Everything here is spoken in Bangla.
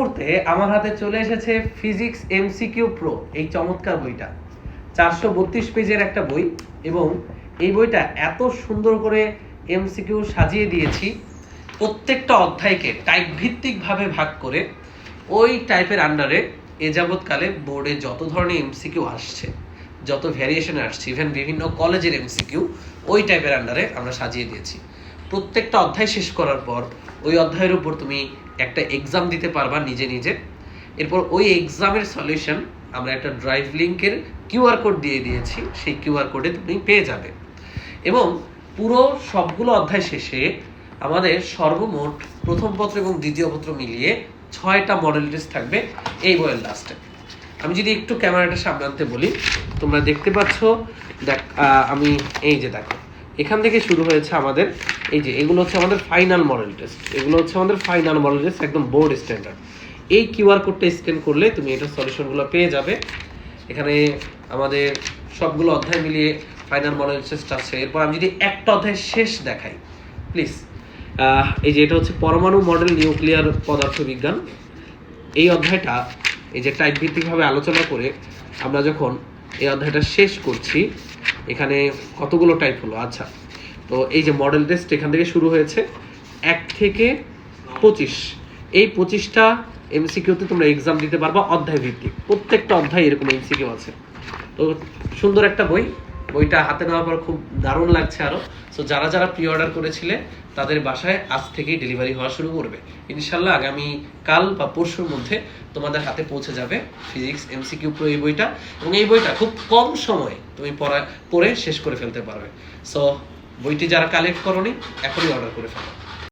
মুহূর্তে আমার হাতে চলে এসেছে ফিজিক্স এমসিকিউ প্রো, এই চমৎকার বইটা। 432 পেজের একটা বই, এবং এই বইটা এত সুন্দর করে এমসিকিউ সাজিয়ে দিয়েছি। প্রত্যেকটা অধ্যায়কে টাইপ ভিত্তিকভাবে ভাগ করে ওই টাইপের আন্ডারে এ যাবৎকালে বোর্ডে যত ধরনের এমসিকিউ আসছে, যত ভ্যারিয়েশন আসছে, ইভেন বিভিন্ন কলেজের এমসিকিউ ওই টাইপের আন্ডারে আমরা সাজিয়ে দিয়েছি। প্রত্যেকটা অধ্যায় শেষ করার পর ওই অধ্যায়ের উপর তুমি একটা এক্সাম দিতে পারবা নিজে নিজে। এরপর ওই এক্সামের সলিউশন আমরা একটা ড্রাইভ লিঙ্কের কিউআর কোড দিয়ে দিয়েছি, সেই কিউআর কোডে তুমি পেয়ে যাবে। এবং পুরো সবগুলো অধ্যায় শেষে আমাদের সর্বমোট প্রথম পত্র এবং দ্বিতীয় পত্র মিলিয়ে 6টা মডেল টেস্ট থাকবে এই বইয়ের লাস্টে। আমি যদি একটু ক্যামেরাটা সামনে আনতে বলি, তোমরা দেখতে পাচ্ছ, আমি এই যে দেখো, এখান থেকে শুরু হয়েছে আমাদের এই যে, এগুলো হচ্ছে আমাদের ফাইনাল মডেল টেস্ট, এগুলো হচ্ছে আমাদের ফাইনাল মডেল টেস্ট, একদম বোর্ড স্ট্যান্ডার্ড। এই কিউআর কোডটা স্ক্যান করলে তুমি এটার সলিউশনগুলো পেয়ে যাবে। এখানে আমাদের সবগুলো অধ্যায় মিলিয়ে ফাইনাল মডেল টেস্ট আছে। এরপর আমি যদি একটা অধ্যায় শেষ দেখাই প্লিজ, এই যে এটা হচ্ছে পরমাণু মডেল নিউক্লিয়ার পদার্থবিজ্ঞান। এই অধ্যায়টা এই যে টাইপ ভিত্তিকভাবে আলোচনা করে আমরা যখন এই অধ্যায়টা শেষ করছি, এখানে কতগুলো টাইপ হলো। আচ্ছা, তো এই যে মডেল টেস্ট এখান থেকে শুরু হয়েছে 1 থেকে 25, এই 25টা এমসিকিউতে তোমরা এক্সাম দিতে পারবা অধ্যায় ভিত্তিক। প্রত্যেকটা অধ্যায় এরকম এমসিকিউ আছে। তো সুন্দর একটা বই, বইটা হাতে নেওয়ার পর খুব দারুণ লাগছে আরও। সো যারা যারা প্রি অর্ডার করেছিলে তাদের বাসায় আজ থেকেই ডেলিভারি হওয়া শুরু করবে ইনশাল্লাহ। আগামী কাল বা পরশুর মধ্যে তোমাদের হাতে পৌঁছে যাবে ফিজিক্স এমসিকিউ প্রো এই বইটা। এবং এই বইটা খুব কম সময়ে তুমি পড়ে শেষ করে ফেলতে পারবে। সো বইটি যারা কালেক্ট করোনি এখনই অর্ডার করে ফেলো।